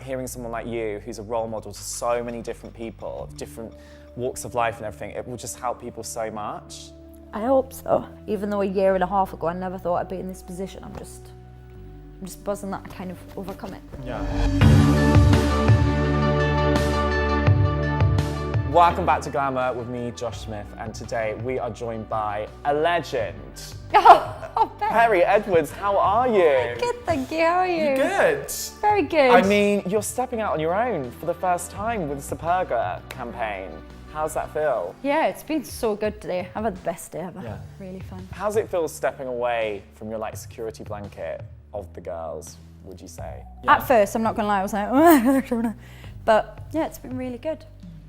Hearing someone like you, who's a role model to so many different people, of different walks of life and everything, it will just help people so much. I hope so. Even though a year and a half ago I never thought I'd be in this position, I'm just buzzing that I kind of overcome it. Yeah. Welcome back to Glamour with me, Josh Smith, and today we are joined by a legend. Oh, Perrie Edwards, how are you? Good, thank you. How are you? You good? Very good. I mean, you're stepping out on your own for the first time with the Superga campaign. How's that feel? Yeah, it's been so good today. I've had the best day ever. Yeah. Really fun. How's it feel stepping away from your security blanket of the girls, would you say? Yeah. At first, I'm not gonna lie, I was like, but yeah, it's been really good.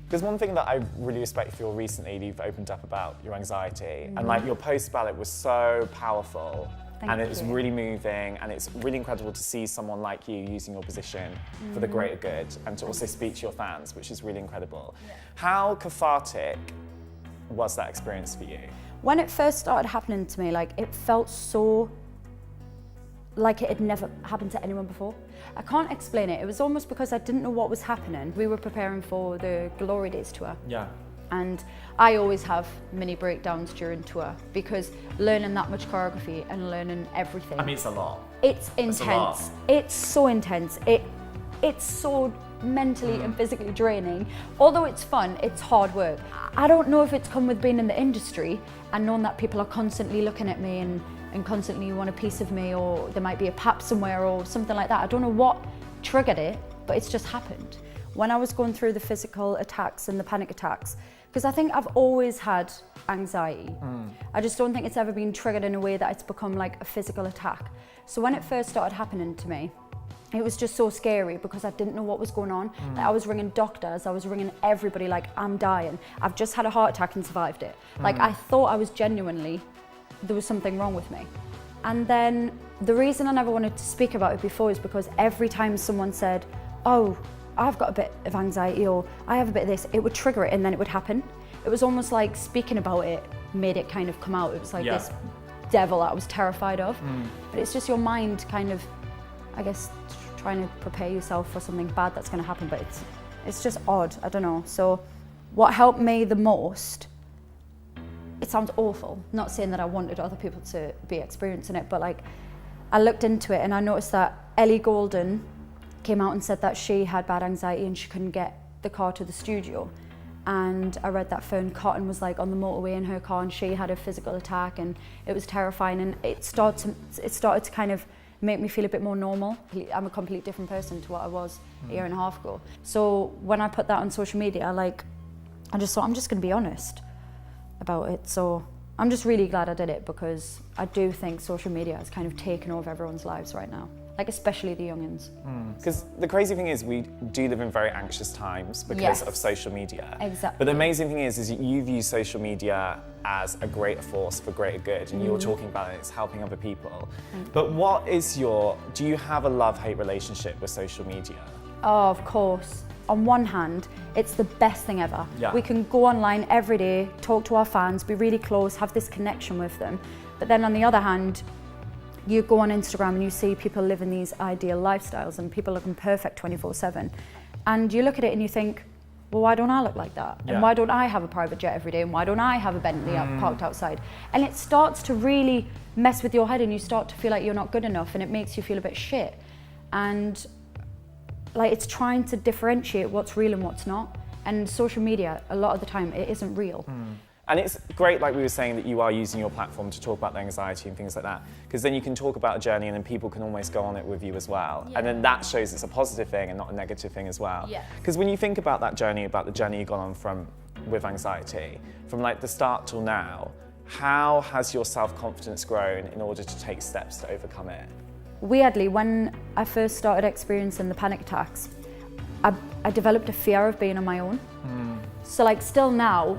There's one thing that I really respect for you recently, you've opened up about your anxiety, and your post about it was so powerful. Thank It was you. really moving, and it's really incredible to see someone like you using your position for the greater good and to also speak to your fans, which is really incredible. Yeah. How cathartic was that experience for you? When it first started happening to me, it felt so like it had never happened to anyone before. I can't explain it. It was almost because I didn't know what was happening. We were preparing for the Glory Days tour. Yeah. And I always have mini breakdowns during tour because learning that much choreography and learning everything. I mean, it's a lot. It's intense. It's so intense. It's so mentally and physically draining. Although it's fun, it's hard work. I don't know if it's come with being in the industry and knowing that people are constantly looking at me and constantly want a piece of me, or there might be a pap somewhere or something like that. I don't know what triggered it, but it's just happened. When I was going through the physical attacks and the panic attacks, because I think I've always had anxiety. I just don't think it's ever been triggered in a way that it's become like a physical attack. So when it first started happening to me, it was just so scary because I didn't know what was going on. I was ringing doctors, I was ringing everybody like, I'm dying. I've just had a heart attack and survived it. I thought I was genuinely, there was something wrong with me. And then the reason I never wanted to speak about it before is because every time someone said, oh, I've got a bit of anxiety or I have a bit of this, it would trigger it and then it would happen. It was almost like speaking about it made it kind of come out. It was like this devil that I was terrified of. But it's just your mind kind of, I guess, trying to prepare yourself for something bad that's going to happen, but it's just odd, I don't know. So what helped me the most, it sounds awful, not saying that I wanted other people to be experiencing it, but I looked into it and I noticed that Ellie Goulding came out and said that she had bad anxiety and she couldn't get the car to the studio. And I read that Fern Cotton was on the motorway in her car and she had a physical attack and it was terrifying, and it started to kind of make me feel a bit more normal. I'm a completely different person to what I was a year and a half ago. So when I put that on social media, I just thought I'm just going to be honest about it. So I'm just really glad I did it because I do think social media has kind of taken over everyone's lives right now, especially the youngins. Because the crazy thing is we do live in very anxious times because of social media. Exactly. But the amazing thing is you've used social media as a greater force for greater good, and you're talking about it, it's helping other people. But do you have a love-hate relationship with social media? Oh, of course. On one hand, it's the best thing ever. Yeah. We can go online every day, talk to our fans, be really close, have this connection with them. But then on the other hand, you go on Instagram and you see people living these ideal lifestyles and people looking perfect 24/7. And you look at it and you think, well, why don't I look like that? Yeah. And why don't I have a private jet every day? And why don't I have a Bentley parked outside? And it starts to really mess with your head and you start to feel like you're not good enough and it makes you feel a bit shit. And it's trying to differentiate what's real and what's not. And social media, a lot of the time, it isn't real. And it's great, like we were saying, that you are using your platform to talk about the anxiety and things like that, because then you can talk about a journey and then people can almost go on it with you as well. Yeah. And then that shows it's a positive thing and not a negative thing as well. Yeah. Because when you think about that journey, about the journey you've gone on with anxiety, from the start till now, how has your self-confidence grown in order to take steps to overcome it? Weirdly, when I first started experiencing the panic attacks, I developed a fear of being on my own. So still now,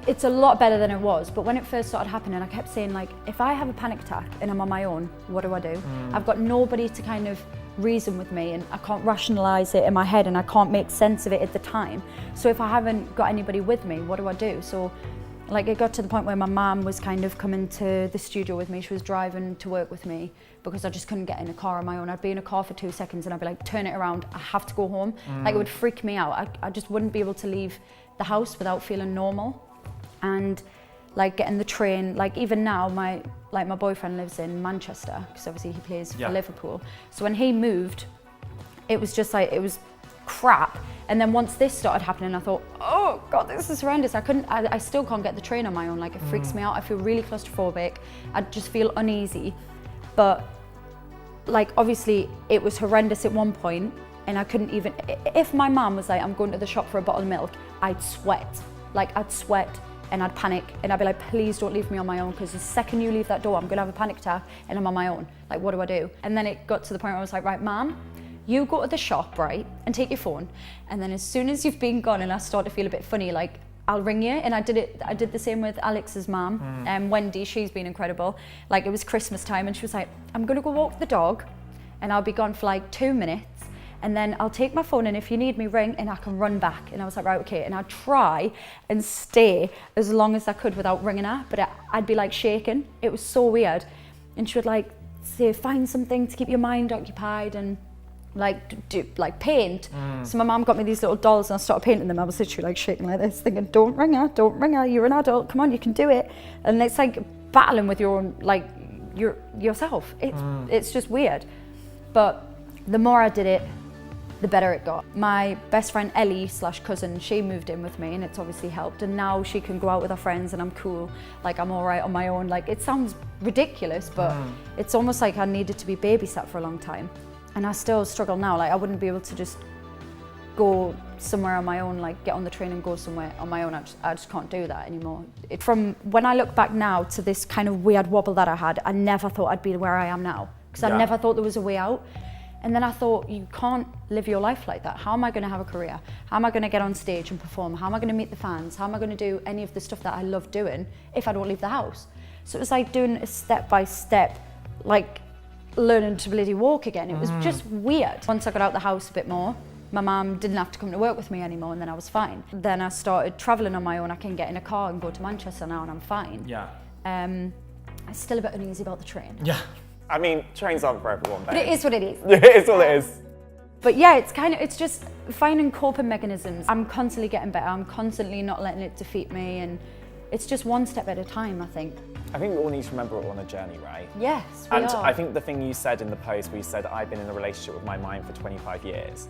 it's a lot better than it was, but when it first started happening, I kept saying if I have a panic attack and I'm on my own, what do I do? I've got nobody to kind of reason with me and I can't rationalise it in my head and I can't make sense of it at the time. So if I haven't got anybody with me, what do I do? So Like it got to the point where my mum was kind of coming to the studio with me. She was driving to work with me because I just couldn't get in a car on my own. I'd be in a car for 2 seconds and I'd be like, turn it around, I have to go home. Like it would freak me out. I just wouldn't be able to leave the house without feeling normal. And like getting the train, like even now, my boyfriend lives in Manchester because obviously he plays for Liverpool. So when he moved, it was just like, it was crap. And then once this started happening, I thought, oh God, this is horrendous. I still can't get the train on my own. Like it freaks me out. I feel really claustrophobic. I just feel uneasy. But like, obviously it was horrendous at one point and I couldn't even, if my mum was like, I'm going to the shop for a bottle of milk, I'd sweat. Like I'd sweat and I'd panic and I'd be like, please don't leave me on my own because the second you leave that door, I'm gonna have a panic attack and I'm on my own. Like, what do I do? And then it got to the point where I was like, right, Mum, you go to the shop, right, and take your phone. And then as soon as you've been gone and I start to feel a bit funny, like, I'll ring you. And I did the same with Alex's mum, Wendy, she's been incredible. Like, it was Christmas time and she was like, I'm gonna go walk the dog and I'll be gone for like 2 minutes. And then I'll take my phone and if you need me, ring and I can run back. And I was like, right, okay. And I'd try and stay as long as I could without ringing her, but I'd be like shaking. It was so weird. And she would like say, find something to keep your mind occupied and like do like paint. So my mum got me these little dolls and I started painting them. I was literally like shaking like this, thinking, don't ring her, you're an adult, come on, you can do it. And it's like battling with your own, like yourself. It's just weird. But the more I did it, the better it got. My best friend Ellie / cousin, she moved in with me and it's obviously helped. And now she can go out with her friends and I'm cool. Like I'm all right on my own. Like it sounds ridiculous, but it's almost like I needed to be babysat for a long time. And I still struggle now. Like I wouldn't be able to just go somewhere on my own, like get on the train and go somewhere on my own. I just can't do that anymore. From when I look back now to this kind of weird wobble that I had, I never thought I'd be where I am now. Because I never thought there was a way out. And then I thought, you can't live your life like that. How am I going to have a career? How am I going to get on stage and perform? How am I going to meet the fans? How am I going to do any of the stuff that I love doing if I don't leave the house? So it was like doing a step by step, like learning to bloody walk again. It was just weird. Once I got out the house a bit more, my mum didn't have to come to work with me anymore and then I was fine. Then I started travelling on my own. I can get in a car and go to Manchester now and I'm fine. Yeah. I'm still a bit uneasy about the train. Yeah. I mean, trains aren't for everyone, babe. But it is what it is. It is what it is. But yeah, it's just finding coping mechanisms. I'm constantly getting better. I'm constantly not letting it defeat me. And it's just one step at a time, I think. I think we all need to remember we're on a journey, right? Yes, we and are. I think the thing you said in the post where you said, I've been in a relationship with my mind for 25 years,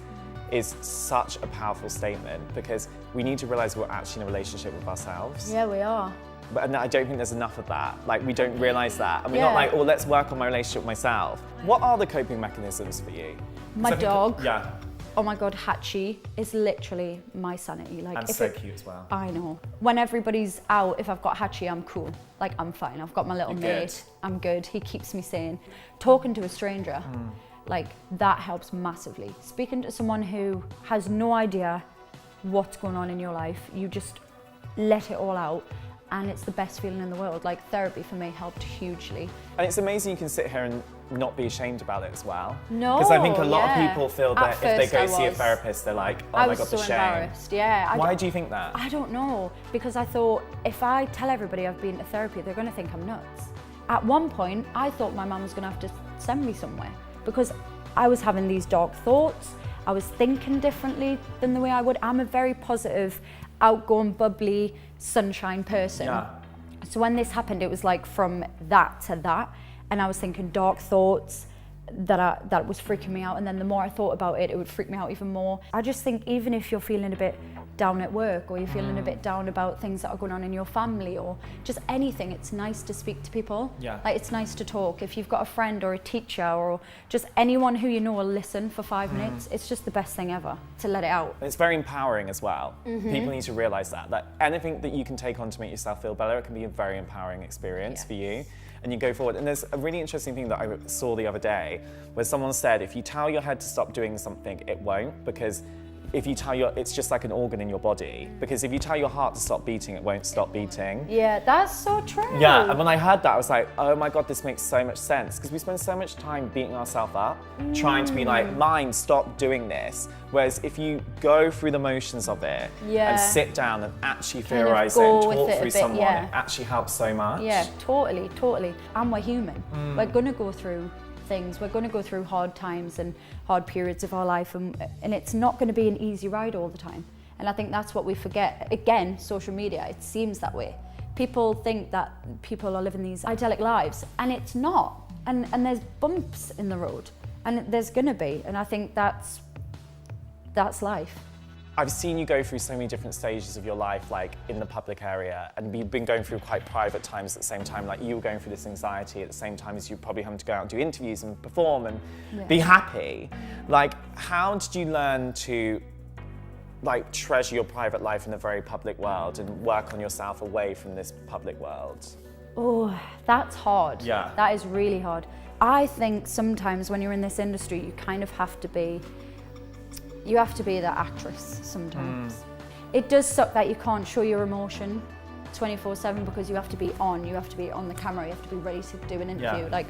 is such a powerful statement because we need to realise we're actually in a relationship with ourselves. Yeah, we are. But I don't think there's enough of that. Like, we don't realise that. And we're not like, oh, let's work on my relationship with myself. What are the coping mechanisms for you? My dog. Yeah. Oh my God, Hachi is literally my sanity. Like, And so cute as well. I know. When everybody's out, if I've got Hachi, I'm cool. Like, I'm fine. I've got my little mate. I'm good. He keeps me sane. Talking to a stranger, like, that helps massively. Speaking to someone who has no idea what's going on in your life, you just let it all out. And it's the best feeling in the world. Like, therapy for me helped hugely. And it's amazing you can sit here and not be ashamed about it as well. No, because I think a lot of people feel that if they go I see a was. therapist, they're like, oh I my was God, so the shame. embarrassed. Yeah. Why do you think that? I don't know, because I thought if I tell everybody I've been to therapy, they're going to think I'm nuts. At one point, I thought my mum was going to have to send me somewhere because I was having these dark thoughts. I was thinking differently than the way I would. I'm a very positive, outgoing, bubbly, sunshine person. Yeah. So when this happened, it was like from that to that, and I was thinking dark thoughts that was freaking me out. And then the more I thought about it, it would freak me out even more. I just think even if you're feeling a bit down at work or you're feeling a bit down about things that are going on in your family or just anything, it's nice to speak to people. Yeah. Like, it's nice to talk. If you've got a friend or a teacher or just anyone who you know will listen for 5 minutes, it's just the best thing ever to let it out. It's very empowering as well. People need to realise that anything that you can take on to make yourself feel better, it can be a very empowering experience for you. And you go forward. And there's a really interesting thing that I saw the other day where someone said, if you tell your head to stop doing something, it won't, because if you tell it's just like an organ in your body, because if you tell your heart to stop beating, it won't stop beating. Yeah, that's so true. Yeah, and when I heard that, I was like, oh my God, this makes so much sense, because we spend so much time beating ourselves up, trying to be like, mind, stop doing this. Whereas if you go through the motions of it and sit down and actually theorize it and talk through someone, it actually helps so much. Yeah, totally, totally. And we're human. We're gonna go through things. We're going to go through hard times and hard periods of our life, and it's not going to be an easy ride all the time. And I think that's what we forget. Again, social media, it seems that way. People think that people are living these idyllic lives, and it's not. And there's bumps in the road, and there's going to be. And I think that's life. I've seen you go through so many different stages of your life, like in the public area, and you've been going through quite private times at the same time. Like you were going through this anxiety at the same time as you probably having to go out and do interviews and perform and be happy. Like, how did you learn to like treasure your private life in the very public world and work on yourself away from this public world? Oh, that's hard. Yeah. That is really hard. I think sometimes when you're in this industry, you kind of have to be the actress sometimes. It does suck that you can't show your emotion 24/7 because you have to be on the camera, you have to be ready to do an interview. Yeah. Like,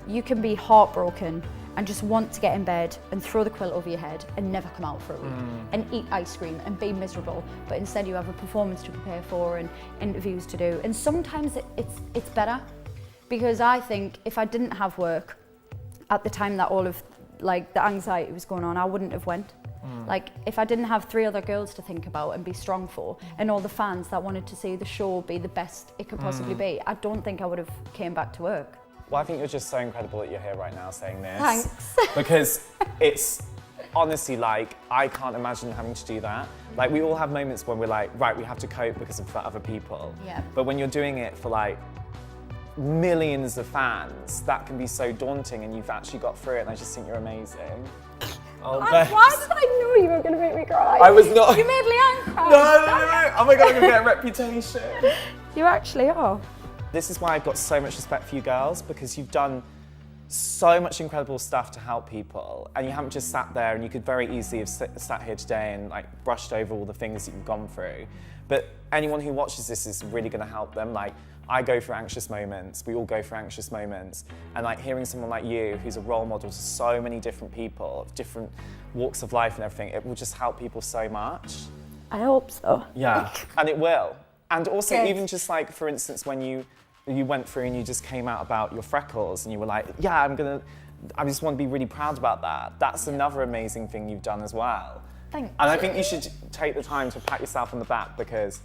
you can be heartbroken and just want to get in bed and throw the quilt over your head and never come out for a week and eat ice cream and be miserable, but instead you have a performance to prepare for and interviews to do. And sometimes it's better, because I think if I didn't have work at the time that all of like the anxiety was going on, I wouldn't have went. Like, if I didn't have 3 other girls to think about and be strong for, and all the fans that wanted to see the show be the best it could possibly be, I don't think I would have came back to work. Well, I think you're just so incredible that you're here right now saying this. Thanks. Because it's honestly, like, I can't imagine having to do that. Like, we all have moments when we're like, right, we have to cope because of for other people. Yeah. But when you're doing it for like millions of fans, that can be so daunting, and you've actually got through it, and I just think you're amazing. Oh, why did I know you were going to make me cry? I was not. You made Leanne cry. No. Oh my God, I'm going to get a reputation. You actually are. This is why I've got so much respect for you girls, because you've done so much incredible stuff to help people, and you haven't just sat there, and you could very easily have sat here today and like brushed over all the things that you've gone through. But anyone who watches this is really going to help them. Like, I go through anxious moments, we all go through anxious moments, and like hearing someone like you who's a role model to so many different people, different walks of life and everything, it will just help people so much. I hope so. Yeah, and it will. And also, Good. even just like, for instance, when you went through and you just came out about your freckles and you were like, yeah, I just want to be really proud about that. That's another amazing thing you've done as well. Thanks. And I think you should take the time to pat yourself on the back, because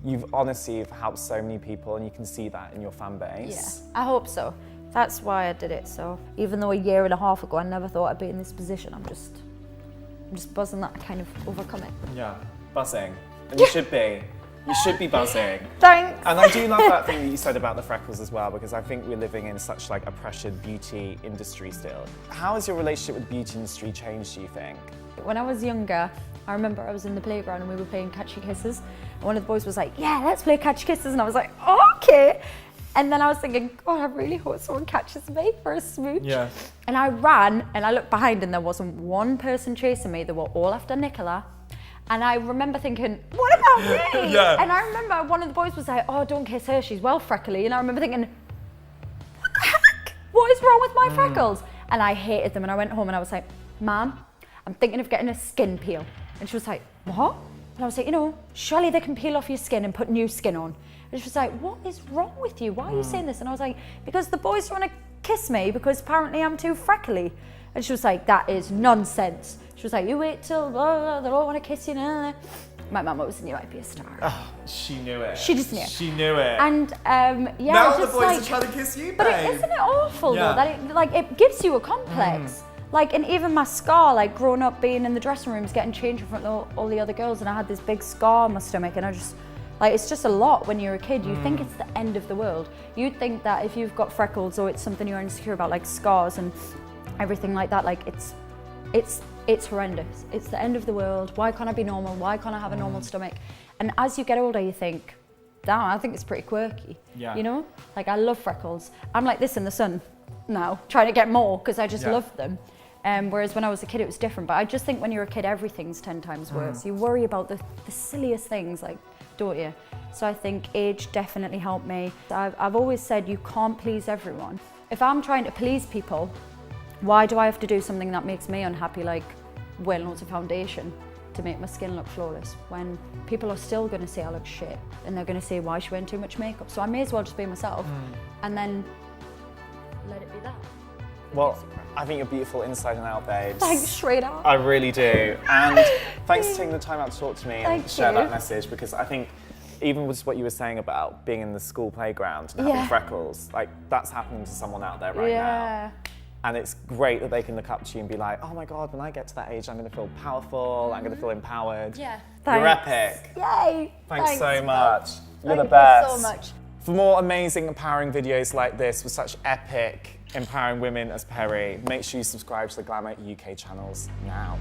you've honestly helped so many people, and you can see that in your fan base. Yeah, I hope so. That's why I did it. So even though a year and a half ago I never thought I'd be in this position, I'm just buzzing that I kind of overcome it. Yeah, buzzing. And you should be. You should be buzzing. Thanks. And I do love that thing that you said about the freckles as well, because I think we're living in such like a pressured beauty industry still. How has your relationship with the beauty industry changed, do you think? When I was younger, I remember I was in the playground and we were playing Catchy Kisses. And one of the boys was like, yeah, let's play Catchy Kisses. And I was like, okay. And then I was thinking, God, I really hope someone catches me for a smooch. Yeah. And I ran and I looked behind and there wasn't one person chasing me. They were all after Nicola. And I remember thinking, what about me? Yeah. And I remember one of the boys was like, oh, don't kiss her, she's well freckly. And I remember thinking, what the heck? What is wrong with my freckles? And I hated them. And I went home and I was like, Mom, I'm thinking of getting a skin peel. And she was like, what? And I was like, surely they can peel off your skin and put new skin on. And she was like, what is wrong with you? Why are you saying this? And I was like, because the boys want to kiss me because apparently I'm too freckly. And she was like, that is nonsense. She was like, you wait till they all want to kiss you now. My mum always knew I'd be a star. Oh, she knew it. She just knew. She knew it. And yeah, now just the boys like, are trying to kiss you, babe. But isn't it awful though that it gives you a complex? Like, and even my scar, like growing up being in the dressing rooms, getting changed in front of all the other girls, and I had this big scar on my stomach, and I just, like, it's just a lot when you're a kid. You think it's the end of the world. You'd think that if you've got freckles or it's something you're insecure about, like scars and everything like that, like it's horrendous. It's the end of the world. Why can't I be normal? Why can't I have a normal stomach? And as you get older, you think, damn, I think it's pretty quirky. Yeah. You know? Like, I love freckles. I'm like this in the sun now, trying to get more because I just love them. Whereas when I was a kid, it was different. But I just think when you're a kid, everything's 10 times worse. You worry about the silliest things, like, don't you? So I think age definitely helped me. I've always said you can't please everyone. If I'm trying to please people, why do I have to do something that makes me unhappy, like wearing loads of foundation to make my skin look flawless, when people are still going to say I look shit, and they're going to say why she wearing too much makeup. So I may as well just be myself and then let it be that. Well, I think you're beautiful inside and out, babes. Thanks, straight out. I really do. And thanks for taking the time out to talk to me and share that message, because I think even with what you were saying about being in the school playground and having freckles, like, that's happening to someone out there right now. And it's great that they can look up to you and be like, oh my God, when I get to that age, I'm going to feel powerful, I'm going to feel empowered. Yeah. You're epic. Yay. Thanks so much. You're the Thank best. you so much. For more amazing, empowering videos like this with such epic, empowering women as Perrie, make sure you subscribe to the Glamour UK channels now.